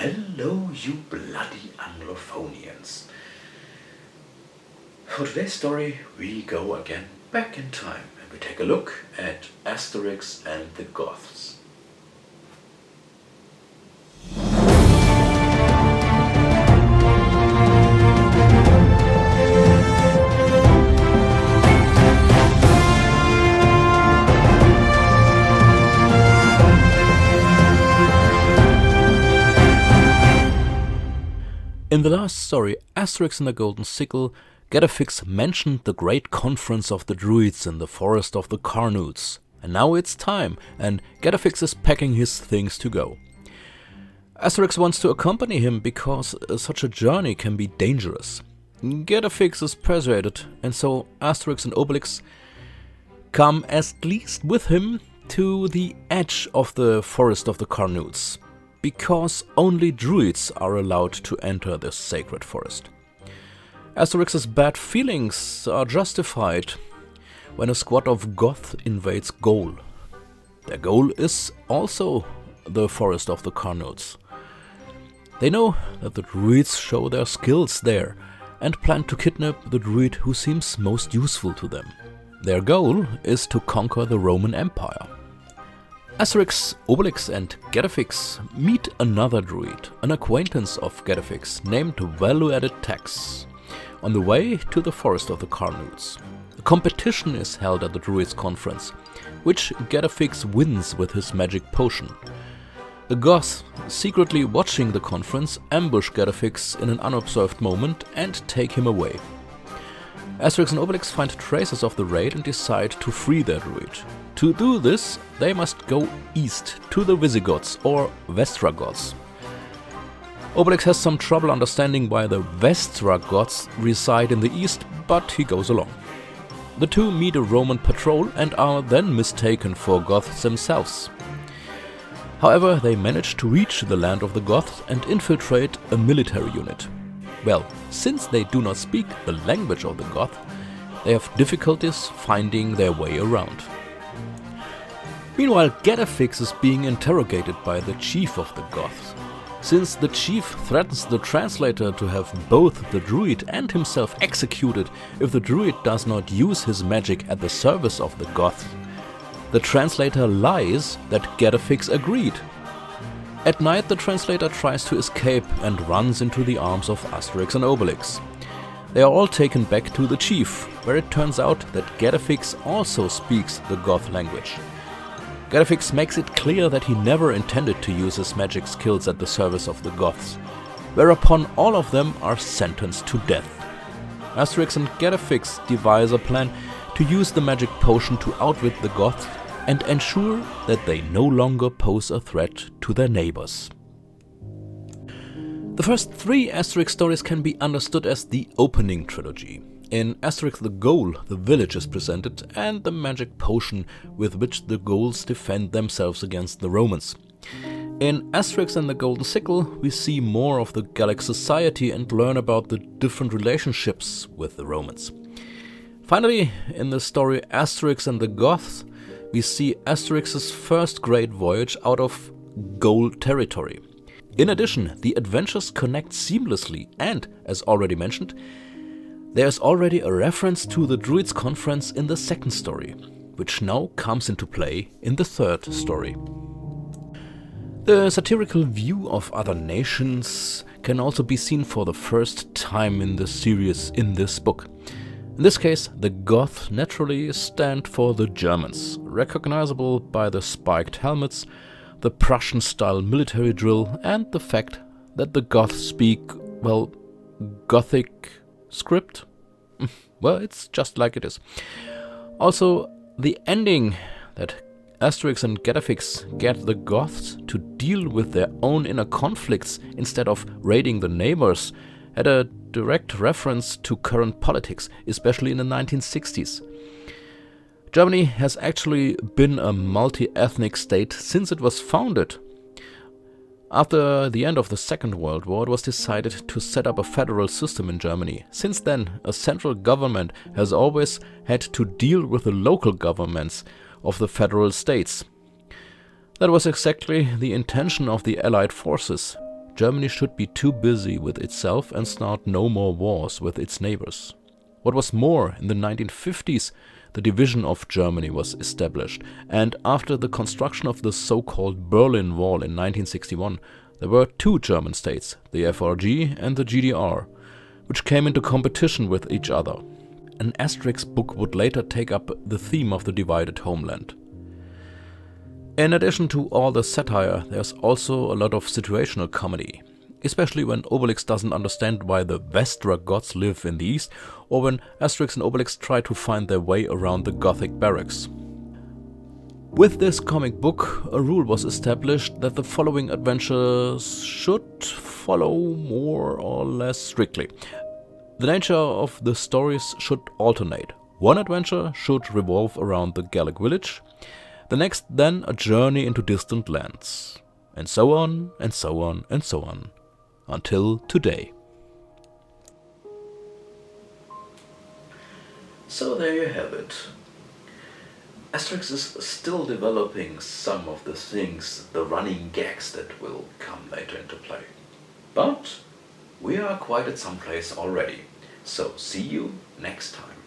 Hello, you bloody Anglophonians. For today's story, we go again back in time and we take a look at Asterix and the Goths. In the last story, Asterix and the Golden Sickle, Getafix mentioned the great conference of the druids in the forest of the Carnutes. And now it's time, and Getafix is packing his things to go. Asterix wants to accompany him because such a journey can be dangerous. Getafix is persuaded, and so Asterix and Obelix come at least with him to the edge of the forest of the Carnutes, because only druids are allowed to enter this sacred forest. Asterix's bad feelings are justified when a squad of Goths invades Gaul. Their goal is also the forest of the Carnutes. They know that the druids show their skills there and plan to kidnap the druid who seems most useful to them. Their goal is to conquer the Roman Empire. Asterix, Obelix and Getafix meet another druid, an acquaintance of Getafix named Value-Added Tax, on the way to the forest of the Carnutes. A competition is held at the druids' conference, which Getafix wins with his magic potion. The Goths, secretly watching the conference, ambush Getafix in an unobserved moment and take him away. Asterix and Obelix find traces of the raid and decide to free their druid. To do this, they must go east to the Visigoths or Vestrogoths. Obelix has some trouble understanding why the Vestrogoths reside in the east, but he goes along. The two meet a Roman patrol and are then mistaken for Goths themselves. However, they manage to reach the land of the Goths and infiltrate a military unit. Well, since they do not speak the language of the Goths, they have difficulties finding their way around. Meanwhile, Getafix is being interrogated by the chief of the Goths. Since the chief threatens the translator to have both the druid and himself executed if the druid does not use his magic at the service of the Goths, the translator lies that Getafix agreed. At night, the translator tries to escape and runs into the arms of Asterix and Obelix. They are all taken back to the chief, where it turns out that Getafix also speaks the Goth language. Getafix makes it clear that he never intended to use his magic skills at the service of the Goths, whereupon all of them are sentenced to death. Asterix and Getafix devise a plan to use the magic potion to outwit the Goths and ensure that they no longer pose a threat to their neighbors. The first three Asterix stories can be understood as the opening trilogy. In Asterix the Gaul, the village is presented and the magic potion with which the Gauls defend themselves against the Romans. In Asterix and the Golden Sickle, we see more of the Gallic society and learn about the different relationships with the Romans. Finally, in the story Asterix and the Goths, we see Asterix's first great voyage out of Gaul territory. In addition, the adventures connect seamlessly and, as already mentioned, there's already a reference to the Druids Conference in the second story, which now comes into play in the third story. The satirical view of other nations can also be seen for the first time in the series in this book. In this case, the Goths naturally stand for the Germans, recognizable by the spiked helmets, the Prussian-style military drill, and the fact that the Goths speak, well, Gothic script? Well, it's just like it is. Also, the ending that Asterix and Getafix get the Goths to deal with their own inner conflicts instead of raiding the neighbors had a direct reference to current politics, especially in the 1960s. Germany has actually been a multi-ethnic state since it was founded. After the end of the Second World War, it was decided to set up a federal system in Germany. Since then, a central government has always had to deal with the local governments of the federal states. That was exactly the intention of the Allied forces. Germany should be too busy with itself and start no more wars with its neighbors. What was more, in the 1950s, the division of Germany was established, and after the construction of the so-called Berlin Wall in 1961, there were two German states, the FRG and the GDR, which came into competition with each other. An Asterix book would later take up the theme of the divided homeland. In addition to all the satire, there's also a lot of situational comedy, especially when Obelix doesn't understand why the Vestra gods live in the east, or when Asterix and Obelix try to find their way around the Gothic barracks. With this comic book, a rule was established that the following adventures should follow more or less strictly. The nature of the stories should alternate. One adventure should revolve around the Gallic village, the next then a journey into distant lands, and so on, and so on, and so on, until today. So there you have it. Asterix is still developing some of the things, the running gags that will come later into play. But we are quite at some place already. So see you next time.